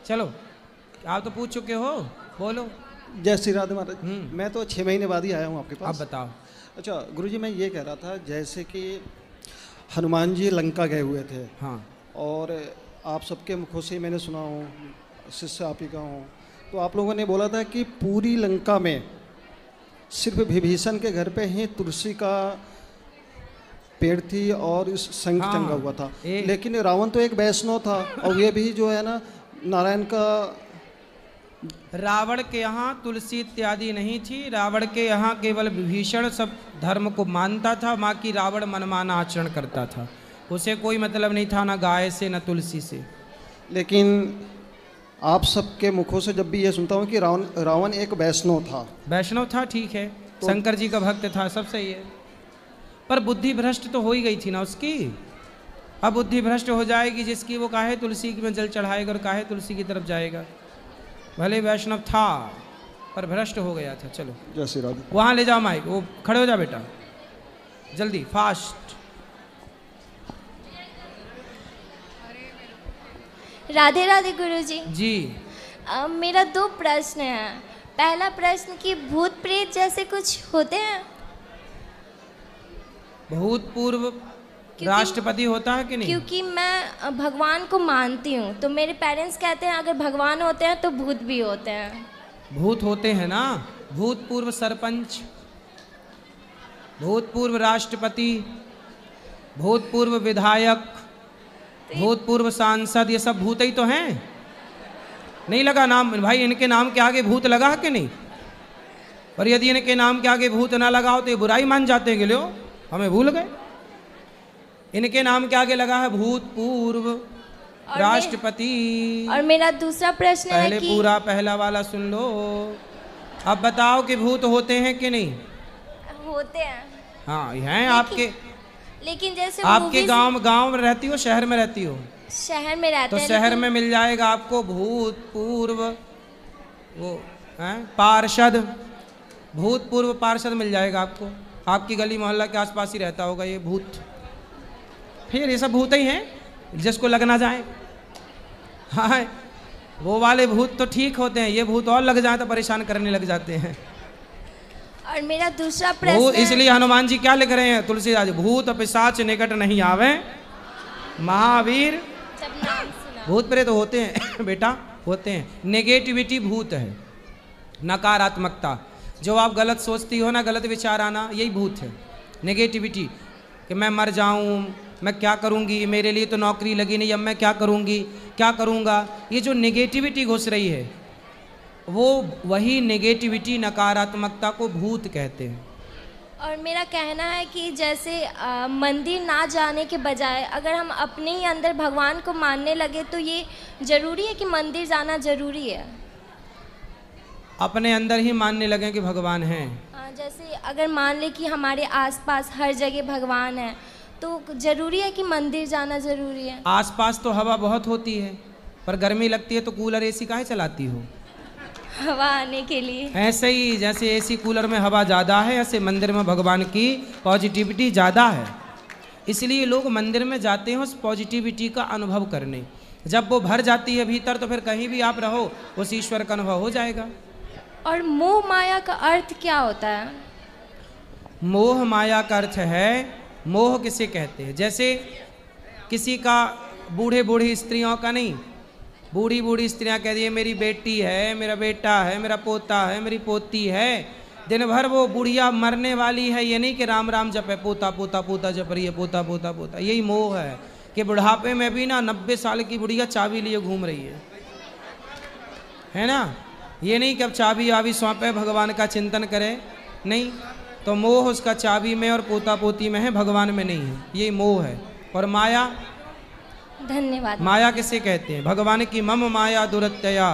चलो आप तो पूछ चुके हो, बोलो। जय श्री राधे महाराज। मैं तो 6 महीने बाद ही आया हूँ आपके पास। आप बताओ। अच्छा गुरुजी, मैं ये कह रहा था जैसे कि हनुमान जी लंका गए हुए थे। हाँ। और आप सबके मुखों से मैंने सुना हूँ, शिष्य आप ही का हूँ, तो आप लोगों ने बोला था कि पूरी लंका में सिर्फ विभीषण के घर पे ही तुलसी का पेड़ थी और इस शंख टंगा हुआ था। लेकिन रावण तो एक वैष्णव था और ये भी जो है ना नारायण का। रावण के यहाँ तुलसी इत्यादि नहीं थी, रावण के यहाँ केवल विभीषण सब धर्म को मानता था, माँ की रावण मनमाना आचरण करता था, उसे कोई मतलब नहीं था ना गाय से न तुलसी से। लेकिन आप सबके मुखों से जब भी ये सुनता हूँ कि रावण एक वैष्णव था। वैष्णव था, ठीक है, तो शंकर जी का भक्त था, सब सही है, पर बुद्धि भ्रष्ट तो हो ही गई थी ना उसकी। अब बुद्धि भ्रष्ट हो जाएगी जिसकी, वो काहे तुलसी में जल चढ़ाएगा और काहे तुलसी की तरफ जाएगा। भले वैष्णव था पर भ्रष्ट हो गया था। चलो जय श्री राधे। वहाँ ले जाओ माइक, वो खड़े हो जा बेटा, जल्दी फास्ट। राधे राधे गुरुजी। जी। मेरा 2 प्रश्न हैं। पहला प्रश्न कि भूत प्रेत जैसे कुछ होते हैं? भूतपूर्व राष्ट्रपति होता है कि नहीं? क्योंकि मैं भगवान को मानती हूँ, तो मेरे पेरेंट्स कहते हैं अगर भगवान होते हैं तो भूत भी होते हैं। भूत होते हैं ना, भूतपूर्व सरपंच, भूतपूर्व राष्ट्रपति, भूतपूर्व विधायक, भूतपूर्व सांसद, ये सब भूत ही तो हैं। नहीं लगा नाम भाई, इनके नाम के आगे भूत लगा है कि नहीं? और यदि इनके नाम के आगे भूत ना लगा हो तो ये बुराई मान जाते हैं कि लो हमें भूल गए। इनके नाम के आगे लगा है भूतपूर्व राष्ट्रपति। और मेरा दूसरा प्रश्न है पहले कि पूरा पहला वाला सुन लो। अब बताओ कि भूत होते हैं कि नहीं? होते हैं। हाँ हैं आपके। लेकिन जैसे आपके गांव में रहती हो, शहर में रहती हो? शहर में रहते तो हैं। शहर में मिल जाएगा आपको भूतपूर्व वो पार्षद, भूतपूर्व पार्षद मिल जाएगा आपको। आपकी गली मोहल्ला के आसपास ही रहता होगा ये भूत। फिर ये सब भूत ही हैं जिसको लगना जाए। हाँ वो वाले भूत तो ठीक होते हैं, ये भूत और लग जाए तो परेशान करने लग जाते हैं। और मेरा दूसरा प्रश्न, इसलिए हनुमान जी क्या लिख रहे हैं तुलसीदास? भूत पिशाच निकट नहीं आवे, महावीर। भूत प्रेत होते हैं बेटा, होते हैं। नेगेटिविटी भूत है, नकारात्मकता। जो आप गलत सोचती हो ना, गलत विचार आना, यही भूत है। नेगेटिविटी कि मैं मर जाऊं, मैं क्या करूंगी, मेरे लिए तो नौकरी लगी नहीं, अब मैं क्या करूंगी, क्या करूंगा, ये जो नेगेटिविटी घुस रही है वो वही नेगेटिविटी, नकारात्मकता को भूत कहते हैं। और मेरा कहना है कि जैसे मंदिर ना जाने के बजाय अगर हम अपने ही अंदर भगवान को मानने लगे तो ये जरूरी है कि मंदिर जाना जरूरी है? अपने अंदर ही मानने लगे कि भगवान हैं। जैसे अगर मान ले कि हमारे आसपास हर जगह भगवान है तो जरूरी है कि मंदिर जाना जरूरी है? आसपास तो हवा बहुत होती है, पर गर्मी लगती है तो कूलर एसी काहे चलाती हो? हवा आने के लिए। ऐसे ही जैसे एसी कूलर में हवा ज़्यादा है, ऐसे मंदिर में भगवान की पॉजिटिविटी ज़्यादा है, इसलिए लोग मंदिर में जाते हैं उस पॉजिटिविटी का अनुभव करने। जब वो भर जाती है भीतर तो फिर कहीं भी आप रहो उस ईश्वर का अनुभव हो जाएगा। और मोह माया का अर्थ क्या होता है? मोह माया का अर्थ है, मोह किसे कहते हैं? जैसे किसी का, बूढ़े बूढ़ी स्त्रियों का नहीं, बूढ़ी बूढ़ी स्त्रियां कहती है मेरी बेटी है, मेरा बेटा है, मेरा पोता है, मेरी पोती है, दिन भर वो बुढ़िया मरने वाली है, ये नहीं कि राम राम जपे, पोता पोता पोता जप रही है, पोता पोता पोता। यही मोह है कि बुढ़ापे में भी ना 90 साल की बुढ़िया चाबी लिए घूम रही है ना। ये नहीं कि अब चाबी वाबी सौंपे, भगवान का चिंतन करे, नहीं, तो मोह उसका चाबी में और पोता पोती में है, भगवान में नहीं है, ये मोह है। और माया, धन्यवाद। माया किसे कहते हैं? भगवान की मम माया दुरत्यया,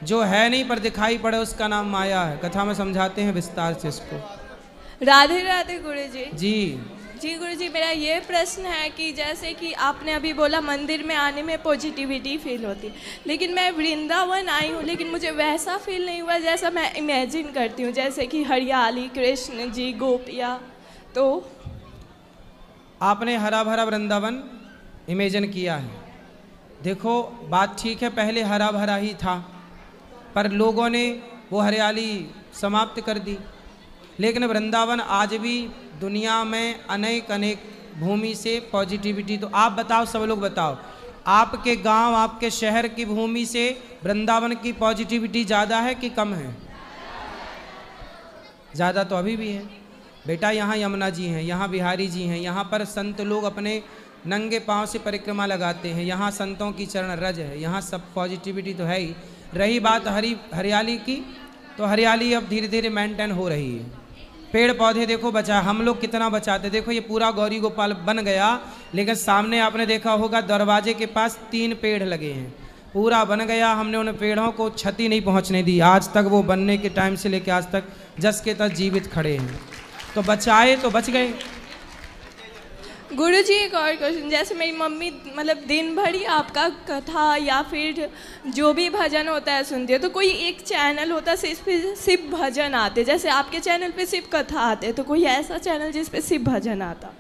जो है नहीं पर दिखाई पड़े उसका नाम माया है। कथा में समझाते हैं विस्तार से इसको। राधे राधे गुरुजी। जी जी गुरुजी, मेरा ये प्रश्न है कि जैसे कि आपने अभी बोला मंदिर में आने में पॉजिटिविटी फील होती है, लेकिन मैं वृंदावन आई हूँ लेकिन मुझे वैसा फील नहीं हुआ जैसा मैं इमेजिन करती हूँ, जैसे कि हरियाली, कृष्ण जी, गोपिया। तो आपने हरा भरा वृंदावन इमेजिन किया है, देखो बात ठीक है, पहले हरा भरा ही था, पर लोगों ने वो हरियाली समाप्त कर दी। लेकिन वृंदावन आज भी दुनिया में अनेक अनेक भूमि से पॉजिटिविटी, तो आप बताओ, सब लोग बताओ, आपके गांव, आपके शहर की भूमि से वृंदावन की पॉजिटिविटी ज़्यादा है कि कम है? ज़्यादा तो अभी भी है बेटा। यहाँ यमुना जी हैं, यहाँ बिहारी जी हैं, यहाँ पर संत लोग अपने नंगे पांव से परिक्रमा लगाते हैं, यहाँ संतों की चरण रज है, यहाँ सब पॉजिटिविटी तो है ही। रही बात हरियाली की, तो हरियाली अब धीरे धीरे मेंटेन हो रही है। पेड़ पौधे देखो बचा, हम लोग कितना बचाते। देखो ये पूरा गौरी गोपाल बन गया, लेकिन सामने आपने देखा होगा दरवाजे के पास 3 पेड़ लगे हैं, पूरा बन गया। हमने उन पेड़ों को क्षति नहीं पहुंचने दी, आज तक वो बनने के टाइम से लेकर आज तक जस के तस जीवित खड़े हैं। तो बचाए तो बच गए। गुरुजी एक और क्वेश्चन, जैसे मेरी मम्मी मतलब दिन भर ही आपका कथा या फिर जो भी भजन होता है सुनती है, तो कोई एक चैनल होता है जिस पे सिर्फ भजन आते, जैसे आपके चैनल पे सिर्फ कथा आते, तो कोई ऐसा चैनल जिस पे सिर्फ भजन आता?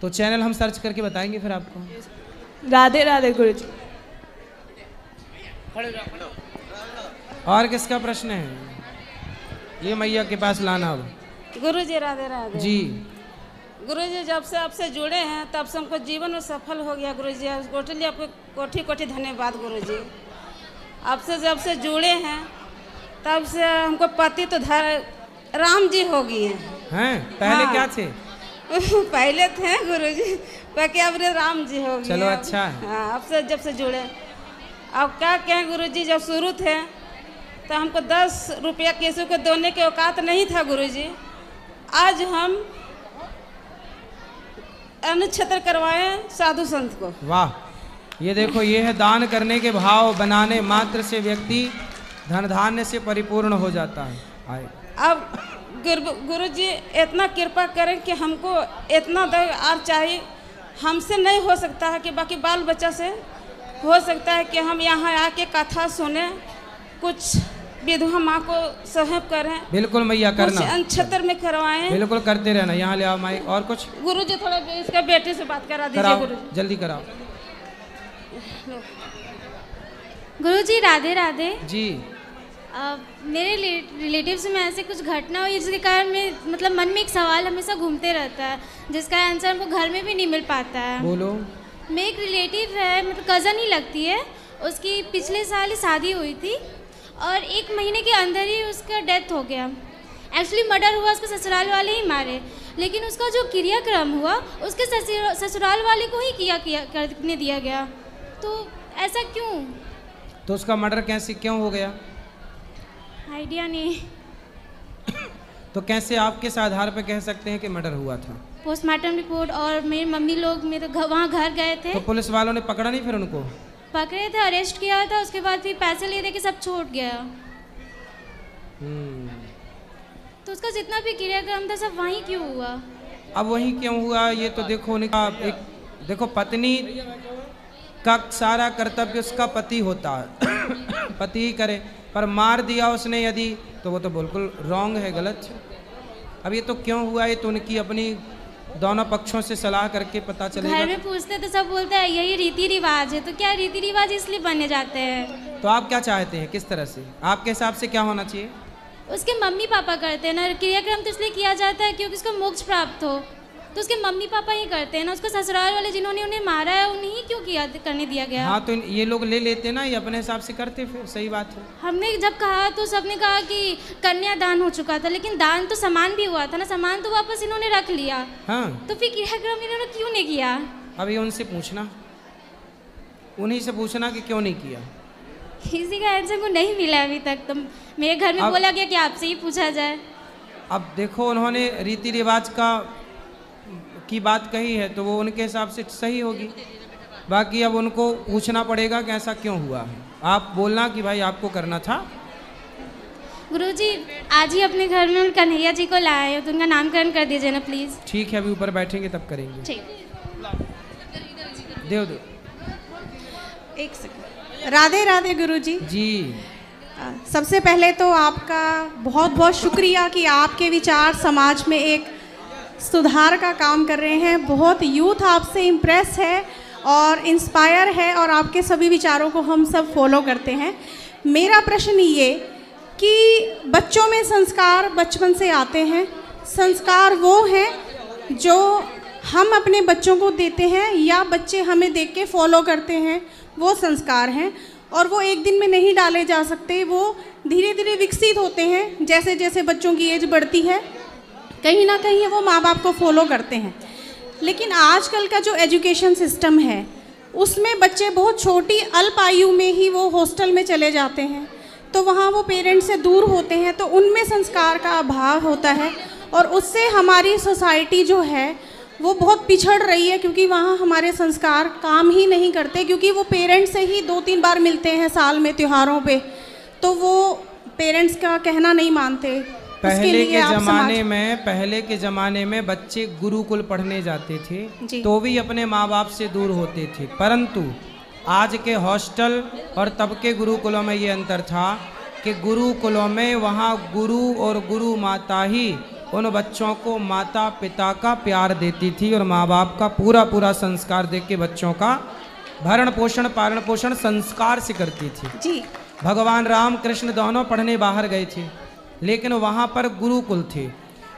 तो चैनल हम सर्च करके बताएंगे फिर आपको। राधे राधे गुरुजी। और किसका प्रश्न है? ये मैया के पास लाना अब। गुरुजी राधे राधे जी। गुरुजी, जब से आपसे जुड़े हैं तब से हमको जीवन में सफल हो गया गुरुजी। टोटली आपको कोटि कोटि धन्यवाद गुरुजी। आपसे जब से जुड़े हैं तब से हमको पति तो राम जी हो गए हैं। पहले हाँ। क्या थे? पहले थे गुरुजी, बाकी अब राम जी हो गए। चलो अच्छा है। हाँ, आपसे जब से जुड़े। अब क्या कहें गुरुजी, जब शुरू थे तो हमको 10 रुपया किसी को देने के औकात नहीं था गुरुजी। आज हम अन्न छत्र करवाए साधु संत को। वाह, ये देखो, ये है दान करने के भाव, बनाने मात्र से व्यक्ति धन धान्य से परिपूर्ण हो जाता है। आए। अब गुरुजी इतना कृपा करें कि हमको इतना दर चाहिए, हमसे नहीं हो सकता है कि बाकी बाल बच्चा से हो सकता है कि हम यहाँ आके कथा सुने, कुछ विधवा माँ को सहयोग करें। बिल्कुल मैया, करना। छत्र में करवाएं। बिल्कुल करते रहना। यहाँ ले आओ माइक। और कुछ? गुरुजी थोड़ा इसका बेटे से बात करा दीजिए गुरुजी। जल्दी कराओ। गुरुजी राधे राधे जी। मेरे रिलेटिव्स में ऐसे कुछ घटना हुई जिसके कारण में मतलब मन में एक सवाल हमेशा घूमते रहता है, जिसका आंसर हमको घर में भी नहीं मिल पाता है। बोलो। मेरे एक रिलेटिव है, मतलब कज़न ही लगती है, उसकी पिछले साल ही शादी हुई थी और 1 महीने के अंदर ही उसका डेथ हो गया। एक्चुअली मर्डर हुआ, उसके ससुराल वाले ही मारे, लेकिन उसका जो क्रियाक्रम हुआ उसके ससुराल वाले को ही करने दिया गया। तो ऐसा क्यों? तो उसका मर्डर कैसे क्यों हो गया? आइडिया नहीं। तो कैसे आप किस आधार पर कह सकते हैं कि मर्डर हुआ था? पोस्टमार्टम रिपोर्ट और मेरी मम्मी लोग मेरे वहाँ घर गए थे। तो पुलिस वालों ने पकड़ा नहीं फिर उनको? पकड़े थे, अरेस्ट किया था, उसके बाद फिर पैसे ले दे के सब छूट गया। तो उसका जितना भी क्रियाक्रम था सब वहीं क्यों हुआ? अब वहीं क्यों हुआ ये तो देखो, उनका एक देखो, पत्नी का सारा कर्तव्य उसका पति होता है पति ही करे, पर मार दिया उसने यदि, तो वो तो बिल्कुल रॉन्ग है, गलत है। अब ये तो क्यों हुआ, ये तो उनकी अपनी दोनों पक्षों से सलाह करके पता चलेगा। घर में पूछते तो सब बोलते हैं यही रीति रिवाज है। तो क्या रीति रिवाज इसलिए बने जाते हैं? तो आप क्या चाहते हैं, किस तरह से आपके हिसाब से क्या होना चाहिए? उसके मम्मी पापा करते हैं ना, क्रियाक्रम तो इसलिए किया जाता है क्योंकि उसको मोक्ष प्राप्त हो, तो उसके मम्मी पापा ही करते हैं ना। उसको ससुराल वाले जिन्होंने उन्हें मारा है उन्हीं क्यों किया करने दिया गया? हाँ, तो ये लोग ले लेते ना, ये अपने हिसाब से करते, फिर सही बात है। हमने जब कहा तो सबने कहा कि कन्या दान हो चुका था, लेकिन दान तो सामान भी हुआ था ना, सामान तो वापस इन्होंने रख लिया। हाँ, तो फिर क्रियाक्रम इन्होंने क्यों नहीं किया? अभी उनसे पूछना, उन्हीं से पूछना कि क्यों नहीं किया। किसी का आंसर को नहीं मिला अभी तक। तो मेरे घर में बोला गया कि आपसे ही पूछा जाए। अब देखो, उन्होंने रीति रिवाज की बात कही है तो वो उनके हिसाब से सही होगी, बाकी अब उनको पूछना पड़ेगा कि ऐसा क्यों हुआ है। आप बोलना कि भाई आपको करना था। गुरुजी आज ही अपने घर में कन्हैया जी को लाए हो, तो उनका नामकरण कर दीजिए ना प्लीज। ठीक है, अभी ऊपर बैठेंगे तब करेंगे। ठीक, दो एक सेकंड। राधे राधे गुरुजी जी। सबसे पहले तो आपका बहुत बहुत शुक्रिया कि आपके विचार समाज में एक सुधार का काम कर रहे हैं। बहुत यूथ आपसे इम्प्रेस है और इंस्पायर है और आपके सभी विचारों को हम सब फॉलो करते हैं। मेरा प्रश्न ये कि बच्चों में संस्कार बचपन से आते हैं। संस्कार वो हैं जो हम अपने बच्चों को देते हैं या बच्चे हमें देख के फॉलो करते हैं, वो संस्कार हैं और वो एक दिन में नहीं डाले जा सकते। वो धीरे धीरे विकसित होते हैं, जैसे जैसे बच्चों की एज बढ़ती है कहीं ना कहीं वो माँ बाप को फॉलो करते हैं। लेकिन आजकल का जो एजुकेशन सिस्टम है उसमें बच्चे बहुत छोटी अल्प आयु में ही वो हॉस्टल में चले जाते हैं, तो वहाँ वो पेरेंट्स से दूर होते हैं, तो उनमें संस्कार का अभाव होता है और उससे हमारी सोसाइटी जो है वो बहुत पिछड़ रही है, क्योंकि वहाँ हमारे संस्कार काम ही नहीं करते, क्योंकि वो पेरेंट्स से ही 2-3 बार मिलते हैं साल में त्योहारों पे, तो वो पेरेंट्स का कहना नहीं मानते। पहले के ज़माने में बच्चे गुरुकुल पढ़ने जाते थे तो भी अपने माँ बाप से दूर होते थे, परंतु आज के हॉस्टल और तब के गुरुकुलों में ये अंतर था कि गुरुकुलों में वहाँ गुरु और गुरु माता ही उन बच्चों को माता पिता का प्यार देती थी और माँ बाप का पूरा संस्कार दे के बच्चों का भरण पोषण पालन पोषण संस्कार से करती थी जी। भगवान राम कृष्ण दोनों पढ़ने बाहर गए थे, लेकिन वहाँ पर गुरुकुल थे।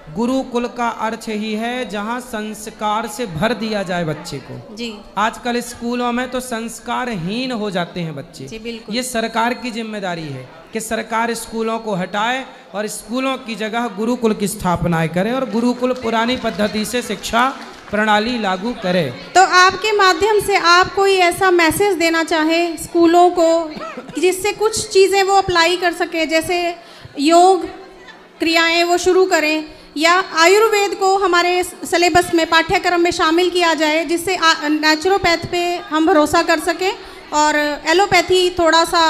गुरुकुल का अर्थ ही है जहाँ संस्कार से भर दिया जाए बच्चे को जी। आजकल स्कूलों में तो संस्कारहीन हो जाते हैं बच्चे जी, बिल्कुल। ये सरकार की जिम्मेदारी है कि सरकार स्कूलों को हटाए और स्कूलों की जगह गुरुकुल की स्थापना करे और गुरुकुल पुरानी पद्धति से शिक्षा प्रणाली लागू करे। तो आपके माध्यम से आप कोई ऐसा मैसेज देना चाहे स्कूलों को जिससे कुछ चीज़ें वो अप्लाई कर सके, जैसे योग क्रियाएं वो शुरू करें या आयुर्वेद को हमारे सिलेबस में पाठ्यक्रम में शामिल किया जाए, जिससे नेचुरोपैथ पे हम भरोसा कर सकें और एलोपैथी थोड़ा सा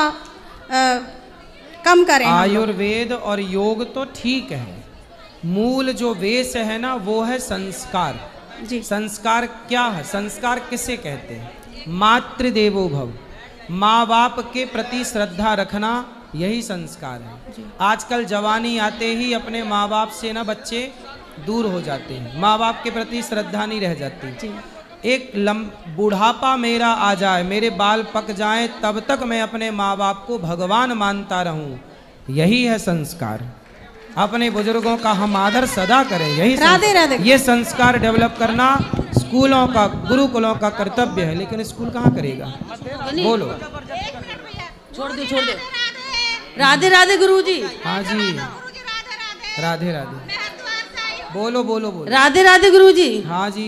कम करें। आयुर्वेद और योग तो ठीक है, मूल जो वेश है ना वो है संस्कार जी। संस्कार क्या है? संस्कार किसे कहते हैं? मातृदेवो भव, माँ बाप के प्रति श्रद्धा रखना यही संस्कार है। आजकल जवानी आते ही अपने माँ बाप से ना बच्चे दूर हो जाते हैं, माँ बाप के प्रति श्रद्धा नहीं रह जाती। एक बुढ़ापा मेरा आ जाए, मेरे बाल पक जाएं, तब तक मैं अपने माँ बाप को भगवान मानता रहूं, यही है संस्कार। अपने बुजुर्गों का हम आदर सदा करें, यही राधे राधे। ये संस्कार डेवलप करना स्कूलों का गुरुकुलों का कर्तव्य है, लेकिन स्कूल कहाँ करेगा? बोलो। छोड़ दो। राधे राधे गुरुजी। हाँ जी, राधे राधे। बोलो। राधे राधे गुरुजी। हाँ जी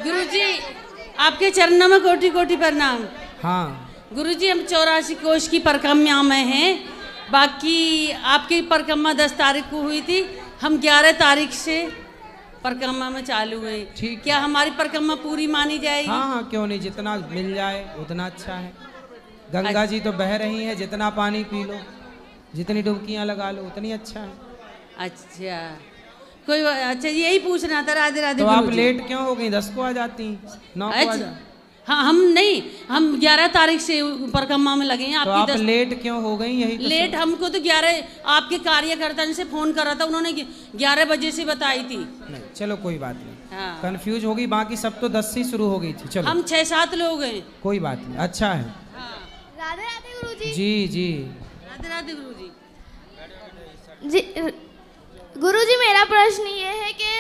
गुरुजी, आपके चरणों में कोटि कोटि प्रणाम। हाँ गुरुजी, हम 84 कोष की परिक्रमा में हैं। बाकी आपकी परिक्रमा 10 तारीख को हुई थी, हम 11 तारीख से परिक्रमा में चालू हुए। ठीक, क्या हमारी परिक्रमा पूरी मानी जाएगी? हाँ, क्यों नहीं, जितना मिल जाए उतना अच्छा है। गंगा जी तो बह रही है, जितना पानी पी लो, जितनी डुबकियाँ लगा लो उतनी अच्छा है। अच्छा, यही पूछना था। राधे राधे। तो आप लेट क्यों हो गई? 10 को आ जाती, 9 को आ जाती। हाँ, हम 11 तारीख से परिक्रमा में लगे हैं। तो आप लेट क्यों हो गई? यही तो लेट हमको तो 11 आपके कार्यकर्ता ने से फोन करा था, उन्होंने 11 बजे से बताई थी। नहीं, चलो कोई बात नहीं। हाँ। कंफ्यूज होगी, बाकी सब तो 10 से शुरू हो गई थी। चलो, हम 6-7 लोग हैं। कोई बात नहीं, अच्छा है। राधे राधे गुरुजी। जी। राधे राधे गुरुजी। जी गुरुजी, मेरा प्रश्न ये है कि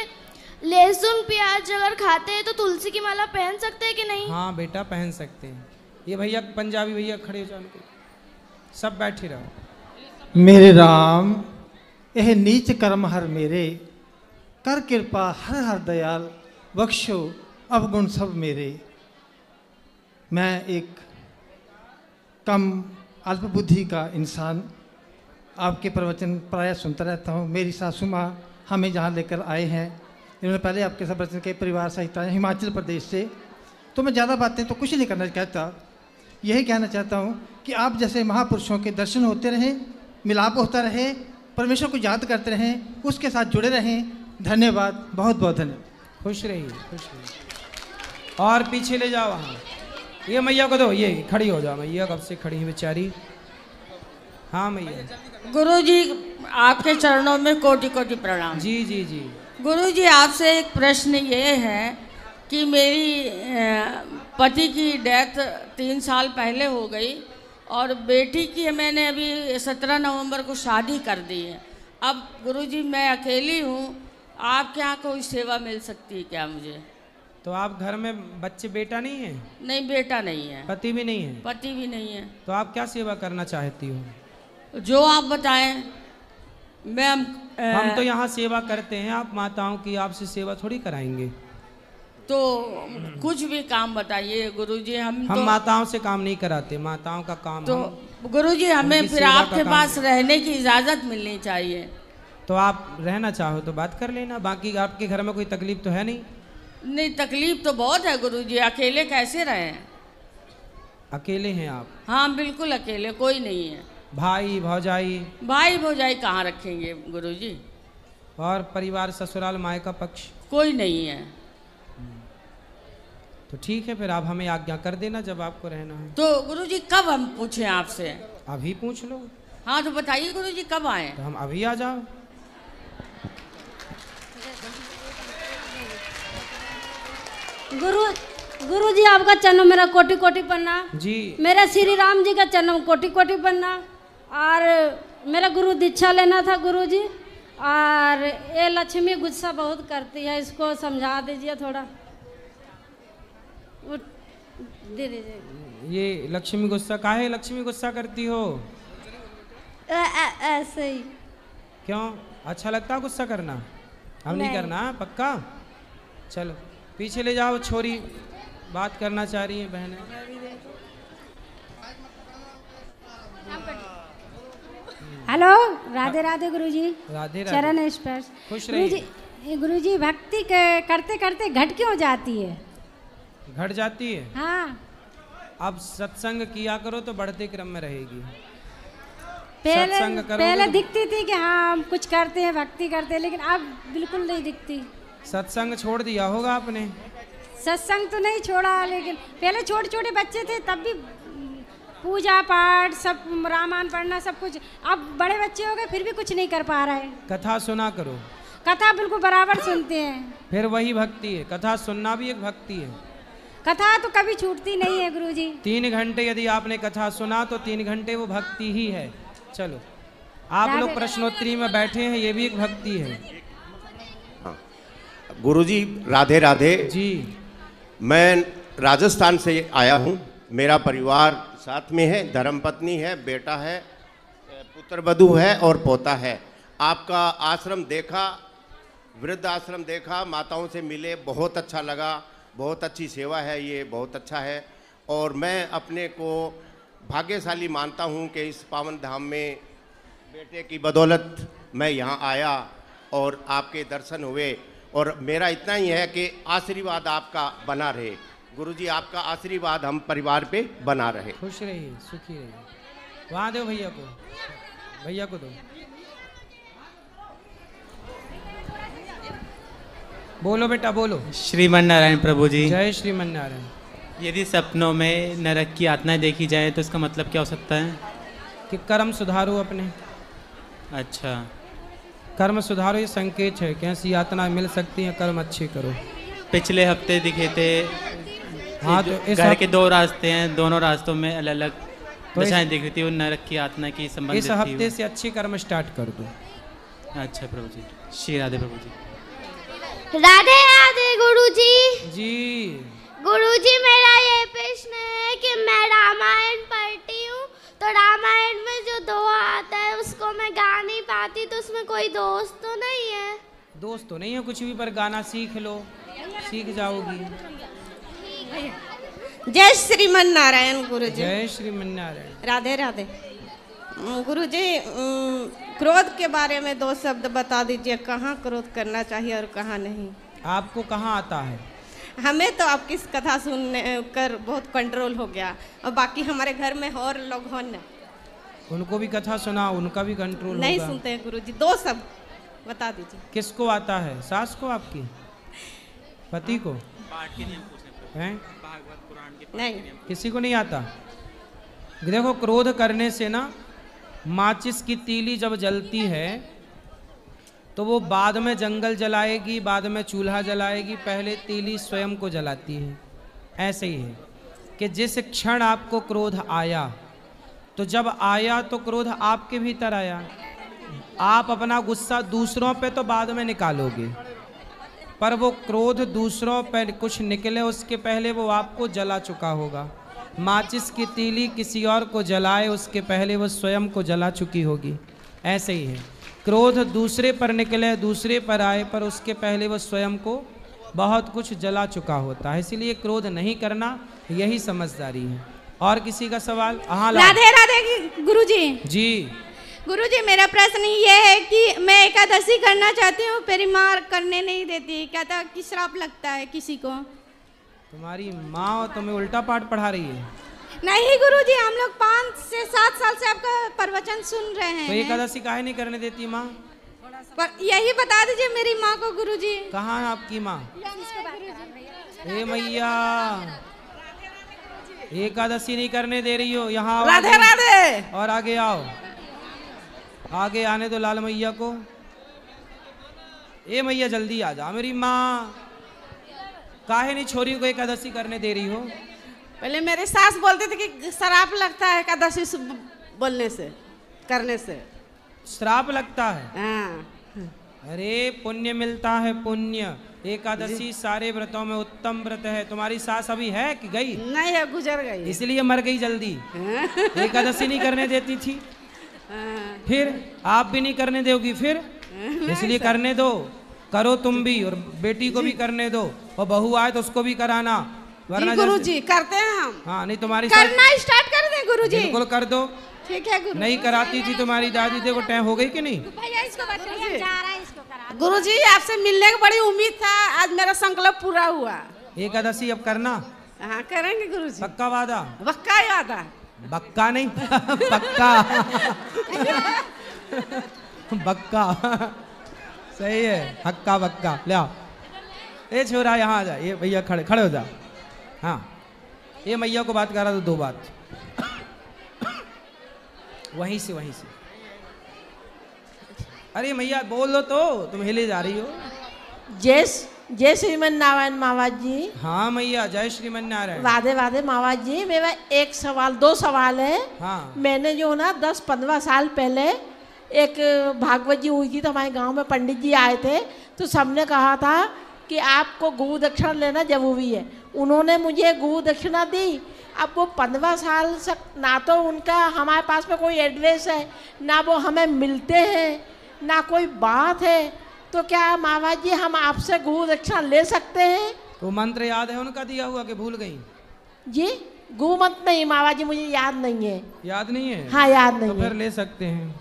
लहसुन प्याज अगर खाते हैं तो तुलसी की माला पहन सकते हैं कि नहीं? हाँ बेटा, पहन सकते हैं। ये भैया पंजाबी भैया खड़े हो जाओ, सब बैठे रहो। मेरे राम, यह नीच कर्म हर मेरे, कर कृपा हर हर दयाल, बख्शो अवगुण सब मेरे। मैं एक कम अल्प बुद्धि का इंसान आपके प्रवचन प्रायः सुनता रहता हूँ। मेरी सासू माँ हमें जहाँ लेकर आए हैं, इन्होंने पहले आपके सब प्रवचन के परिवार सहित आए हिमाचल प्रदेश से, तो मैं ज़्यादा बातें तो कुछ नहीं करना चाहता। यही कहना चाहता हूँ कि आप जैसे महापुरुषों के दर्शन होते रहें, मिलाप होता रहे, परमेश्वर को याद करते रहें, उसके साथ जुड़े रहें। धन्यवाद, बहुत बहुत धन्यवाद। खुश रहिए। और पीछे ले जाओ, वहाँ ये मैया को दो, ये खड़ी हो जाओ। मैया कब से खड़ी है बेचारी। हाँ मैया। गुरुजी, आपके चरणों में कोटि कोटि प्रणाम। जी। गुरुजी, आपसे एक प्रश्न ये है कि मेरी पति की डेथ 3 साल पहले हो गई और बेटी की मैंने अभी 17 नवंबर को शादी कर दी है। अब गुरुजी मैं अकेली हूँ, आपके यहाँ कोई सेवा मिल सकती है क्या मुझे? तो आप घर में बच्चे, बेटा नहीं है? नहीं, बेटा नहीं है। पति भी नहीं है? पति भी नहीं है। तो आप क्या सेवा करना चाहती हो? जो आप बताएं। हम तो यहाँ सेवा करते हैं, आप माताओं की, आपसे सेवा थोड़ी कराएंगे। तो कुछ भी काम बताइए गुरुजी। हम तो माताओं से काम नहीं कराते, माताओं का काम तो गुरुजी हमें फिर आपके पास रहने की इजाज़त मिलनी चाहिए। तो आप रहना चाहो तो बात कर लेना, बाकी आपके घर में कोई तकलीफ तो है नहीं? नहीं, तकलीफ तो बहुत है गुरुजी, अकेले कैसे रहें? अकेले हैं आप? हाँ बिल्कुल अकेले, कोई नहीं है। भाई भौजाई? भाई भौजाई कहाँ रखेंगे गुरुजी? और परिवार, ससुराल, मायका पक्ष? कोई नहीं है। तो ठीक है, फिर आप हमें आज्ञा कर देना जब आपको रहना है। तो गुरुजी कब हम पूछें आपसे? अभी पूछ लो। हाँ तो बताइए गुरुजी कब आए? तो हम अभी आ जाओ। गुरुजी आपका चरण मेरा कोटि कोटि प्रणाम जी। मेरा श्री राम जी का चरण कोटि कोटि प्रणाम। और मेरा गुरु दीक्षा लेना था गुरुजी। और ये लक्ष्मी गुस्सा बहुत करती है, इसको समझा दीजिए थोड़ा। दे दीजिए। ये लक्ष्मी गुस्सा, काहे लक्ष्मी गुस्सा करती हो? ऐसे ही। क्यों, अच्छा लगता है गुस्सा करना? हम नहीं करना, पक्का? चलो पीछे ले जाओ, छोरी बात करना चाह रही है बहनें। हेलो, राधे राधे गुरुजी। राधे राधे। चरण स्पर्श। खुश रहिए। गुरुजी भक्ति करते करते घट क्यों जाती है? घट जाती है? हाँ। अब सत्संग किया करो तो बढ़ते क्रम में रहेगी। पहले दिखती थी कि हाँ हम कुछ करते हैं, भक्ति करते हैं, लेकिन अब बिल्कुल नहीं दिखती। सत्संग छोड़ दिया होगा आपने? सत्संग तो नहीं छोड़ा, लेकिन पहले छोटे छोटे बच्चे थे तब भी पूजा पाठ सब, रामायण पढ़ना सब कुछ। अब बड़े बच्चे हो गए फिर भी कुछ नहीं कर पा रहे। कथा सुना करो। कथा बिल्कुल बराबर सुनते हैं। फिर वही भक्ति है, कथा सुनना भी एक भक्ति है। कथा तो कभी छूटती नहीं है गुरुजी। 3 घंटे यदि आपने कथा सुना तो 3 घंटे वो भक्ति ही है। चलो आप लोग प्रश्नोत्तरी में बैठे हैं, ये भी एक भक्ति है। गुरुजी राधे राधे जी। मैं राजस्थान से आया हूँ, मेरा परिवार साथ में है, धर्मपत्नी है, बेटा है, पुत्र वधू है और पोता है। आपका आश्रम देखा, वृद्ध आश्रम देखा, माताओं से मिले, बहुत अच्छा लगा, बहुत अच्छी सेवा है, ये बहुत अच्छा है। और मैं अपने को भाग्यशाली मानता हूँ कि इस पावन धाम में बेटे की बदौलत मैं यहाँ आया और आपके दर्शन हुए। और मेरा इतना ही है कि आशीर्वाद आपका बना रहे गुरुजी, आपका आशीर्वाद हम परिवार पे बना रहे। खुश रहिए, सुखी रहिए। वहाँ दो भैया को, भैया को दो। बोलो बेटा बोलो। श्रीमन नारायण प्रभु जी। जय श्रीमन नारायण। यदि सपनों में नरक की यातनाएं देखी जाए तो इसका मतलब क्या हो सकता है? कि कर्म सुधारो अपने। अच्छा, कर्म सुधारो ये संकेत है कि ऐसी यातना मिल सकती है, कर्म अच्छे करो। पिछले हफ्ते दिखे थे। हाँ तो इस घर के 2 रास्ते हैं, दोनों रास्तों में अलग अलग दशाएं दिख रही थी, वो नरक की यातना की संबंधित थी। इस हफ्ते से अच्छे कर्म स्टार्ट कर दो। अच्छा प्रभु जी। श्री राधे प्रभु जी। राधे राधे गुरुजी। जी गुरुजी, मेरा ये प्रश्न है कि मैं रामायण पढ़ती हूँ, तो रामायण में जो दोहा आता है उसको मैं गा नहीं पाती, तो उसमें कोई दोष तो नहीं है? दोस्त तो नहीं है कुछ भी, पर गाना सीख लो, सीख जाओगी। जय श्रीमन नारायण गुरुजी। जय श्रीमन नारायण। राधे राधे गुरुजी। क्रोध के बारे में 2 शब्द बता दीजिए, कहाँ क्रोध करना चाहिए और कहाँ नहीं? आपको कहाँ आता है? हमें तो आपकी कथा सुनने कर बहुत कंट्रोल हो गया, और बाकी हमारे घर में और लोग हो न, उनको भी कथा सुना, उनका भी कंट्रोल नहीं होगा। सुनते हैं गुरुजी। 2 शब्द बता दीजिए। किसको आता है? सास को, आपकी पति को? हैं? नहीं, किसी को नहीं आता। देखो, क्रोध करने से ना माचिस की तीली जब जलती है तो वो बाद में जंगल जलाएगी, बाद में चूल्हा जलाएगी, पहले तीली स्वयं को जलाती है। ऐसे ही है कि जिस क्षण आपको क्रोध आया, तो जब आया तो क्रोध आपके भीतर आया। आप अपना गुस्सा दूसरों पे तो बाद में निकालोगे, पर वो क्रोध दूसरों पर कुछ निकले उसके पहले वो आपको जला चुका होगा। माचिस की तीली किसी और को जलाए उसके पहले वो स्वयं को जला चुकी होगी। ऐसे ही है, क्रोध दूसरे पर निकले, दूसरे पर आए, पर उसके पहले वो स्वयं को बहुत कुछ जला चुका होता है। इसलिए क्रोध नहीं करना, यही समझदारी है। और किसी का सवाल? हाँ, राधे राधे गुरुजी। जी गुरुजी, मेरा प्रश्न ये है कि मैं एकादशी करना चाहती हूँ, मेरी माँ करने नहीं देती, कहता कि श्राप लगता है किसी को। तुम्हारी माँ तुम्हें उल्टा पाठ पढ़ा रही है? नहीं गुरुजी, हम लोग 5 से 7 साल से आपका प्रवचन सुन रहे हैं। तो एकादशी काहे नहीं करने देती माँ? यही बता दीजिए मेरी माँ को गुरुजी। कहाँ है आपकी माँ? हे मैया, एकादशी नहीं करने दे रही हो, यहाँ राधे राधे। और आगे आओ, आगे आने दो लाल मैया को। ए मैया जल्दी आ जा मेरी माँ, काहे नहीं छोरी को एकादशी करने दे रही हो? पहले मेरे सास बोलते थे कि श्राप लगता है एकादशी बोलने से, करने से श्राप लगता है। हाँ। अरे पुण्य मिलता है, पुण्य। एकादशी सारे व्रतों में उत्तम व्रत है। तुम्हारी सास अभी है कि गई? नहीं है, गुजर गई, इसलिए मर गई जल्दी। एकादशी नहीं करने देती थी, फिर आप भी नहीं करने दोगी, फिर इसलिए करने दो, करो तुम भी, और बेटी को भी करने दो, और बहू आए तो उसको भी कराना, वरना गुरुजी करते हैं हम। हाँ, नहीं तुम्हारी करना स्टार्ट कर दें गुरुजी। बिल्कुल कर दो। ठीक है गुरुजी। नहीं कराती थी तुम्हारी दादी, देखो टाइम हो गई कि नहीं? भैया इसको बताइए, जा रहा है, इसको करा। गुरुजी आपसे मिलने की बड़ी उम्मीद था, आज मेरा संकल्प पूरा हुआ। एकादशी अब करना? हाँ करेंगे गुरुजी। पक्का वादा? पक्का ही वादा। बक्का नहीं पक्का बक्का सही है, हक्का बक्का। ले आओ, ए छोरा यहाँ आ जा, ये भैया खड़े खड़े हो जा। हाँ, ये मैया को बात करा तो 2 बात, वहीं से वहीं से। अरे मैया बोल लो तो, तुम हिले जा रही हो। जय श्रीमन नारायण महाराज जी। हाँ मैया, जय श्रीमन नारायण। राधे राधे महाराज जी। मेरा 2 सवाल है। हाँ। मैंने जो ना 10-15 साल पहले एक भागवत जी हुई थी, तो हमारे गांव में पंडित जी आए थे, तो सबने कहा था कि आपको गौ दक्षिणा लेना जरूरी है। उन्होंने मुझे गौ दक्षिणा दी। अब वो 15 साल तक ना तो उनका हमारे पास में कोई एड्रेस है, ना वो हमें मिलते हैं, ना कोई बात है, तो क्या महाराज जी हम आपसे गौ दक्षिणा ले सकते हैं? तो मंत्र याद है उनका दिया हुआ कि भूल गई? जी गौ मंत्र नहीं महाराज जी, मुझे याद नहीं है। याद नहीं है? हाँ याद नहीं है। तो फिर ले सकते हैं,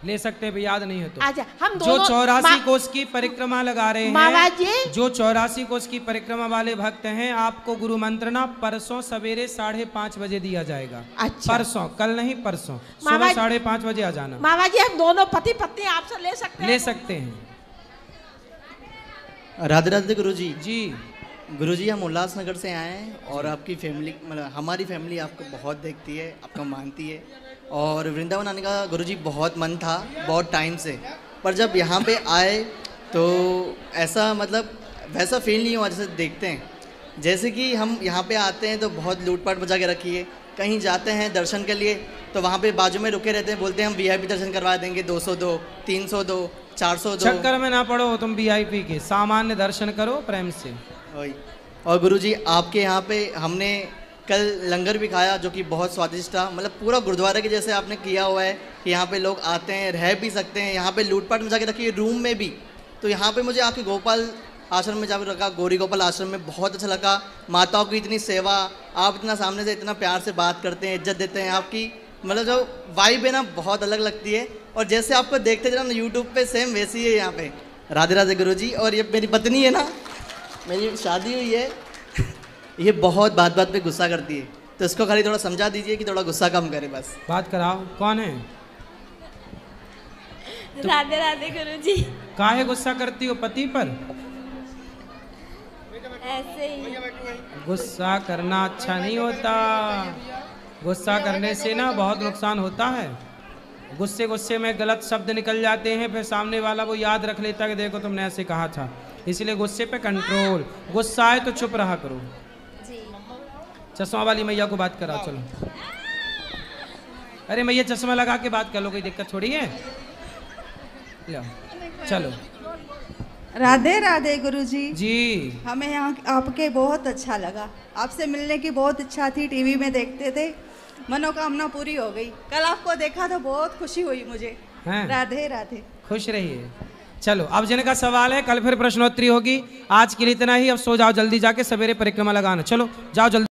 ले सकते हैं, याद नहीं है तो। अच्छा, हम जो 84 कोस की परिक्रमा लगा रहे हैं महाराज जी, जो 84 कोस की परिक्रमा वाले भक्त हैं, आपको गुरु मंत्र ना परसों सवेरे 5:30 बजे दिया जाएगा। अच्छा। परसों, कल नहीं परसों, सुबह 5:30 बजे आ जाना। महाराज जी हम दोनों पति पत्नी आपसे ले सकते हैं? ले सकते हैं। राधे राधे गुरुजी। जी गुरुजी, हम उल्लासनगर से आए हैं और आपकी फैमिली, मतलब हमारी फैमिली आपको बहुत देखती है, आपको मानती है, और वृंदावन आने का गुरुजी बहुत मन था, बहुत टाइम से, पर जब यहाँ पे आए तो ऐसा मतलब वैसा फील नहीं हुआ जैसे देखते हैं। जैसे कि हम यहाँ पे आते हैं तो बहुत लूटपाट मचा के रखी है, कहीं जाते हैं दर्शन के लिए तो वहाँ पे बाजू में रुके रहते हैं, बोलते हैं हम वीआईपी दर्शन करवा देंगे, 200 दो, 300 दो, 400 दो। चक्कर में ना पड़ो तुम वीआईपी के, सामान्य दर्शन करो प्रेम से। और गुरुजी आपके यहाँ पे हमने कल लंगर भी खाया जो कि बहुत स्वादिष्ट था, मतलब पूरा गुरुद्वारे के जैसे आपने किया हुआ है कि यहाँ पे लोग आते हैं, रह भी सकते हैं, यहाँ पे लूटपाट मचा के रखी है रूम में भी। तो यहाँ पे मुझे आपके गोपाल आश्रम में जाकर रखा, गौरी गोपाल आश्रम में बहुत अच्छा लगा। माताओं की इतनी सेवा, आप इतना सामने से इतना प्यार से बात करते हैं, इज्जत देते हैं, आपकी मतलब जो वाइब है ना बहुत अलग लगती है। और जैसे आपको देखते थे ना यूट्यूब पे, सेम वैसी है यहाँ पे। राधे राधे गुरुजी। और ये मेरी पत्नी है ना, मेरी शादी हुई है, ये बहुत बात बात पे गुस्सा करती है, तो इसको खाली थोड़ा समझा दीजिए कि थोड़ा गुस्सा कम करे बस। बात कराओ, कौन है? राधे राधे गुरुजी। काहे गुस्सा करती हो पति पर? ऐसे ही। गुस्सा करना अच्छा नहीं होता, गुस्सा करने से ना बहुत नुकसान होता है। गुस्से में गलत शब्द निकल जाते हैं, फिर सामने वाला वो याद रख लेता कि देखो तुमने ऐसे कहा था। इसलिए गुस्से पे कंट्रोल। गुस्सा आए तो चुप रहा करो, चश्मा वाली मैया को बात कराओ, चलो। अरे मैया चश्मा लगा के बात कर लो, कोई दिक्कत थोड़ी है। लो चलो। राधे राधे गुरुजी। जी हमें यहाँ आपके बहुत अच्छा लगा, आपसे मिलने की बहुत इच्छा थी, टीवी में देखते थे, मनोकामना पूरी हो गई। कल आपको देखा तो बहुत खुशी हुई मुझे। राधे राधे। खुश रहिए। चलो अब जिनका सवाल है कल फिर प्रश्नोत्तरी होगी। आज के लिए इतना ही, अब सो जाओ जल्दी जाके, सवेरे परिक्रमा लगाना। चलो जाओ जल्दी।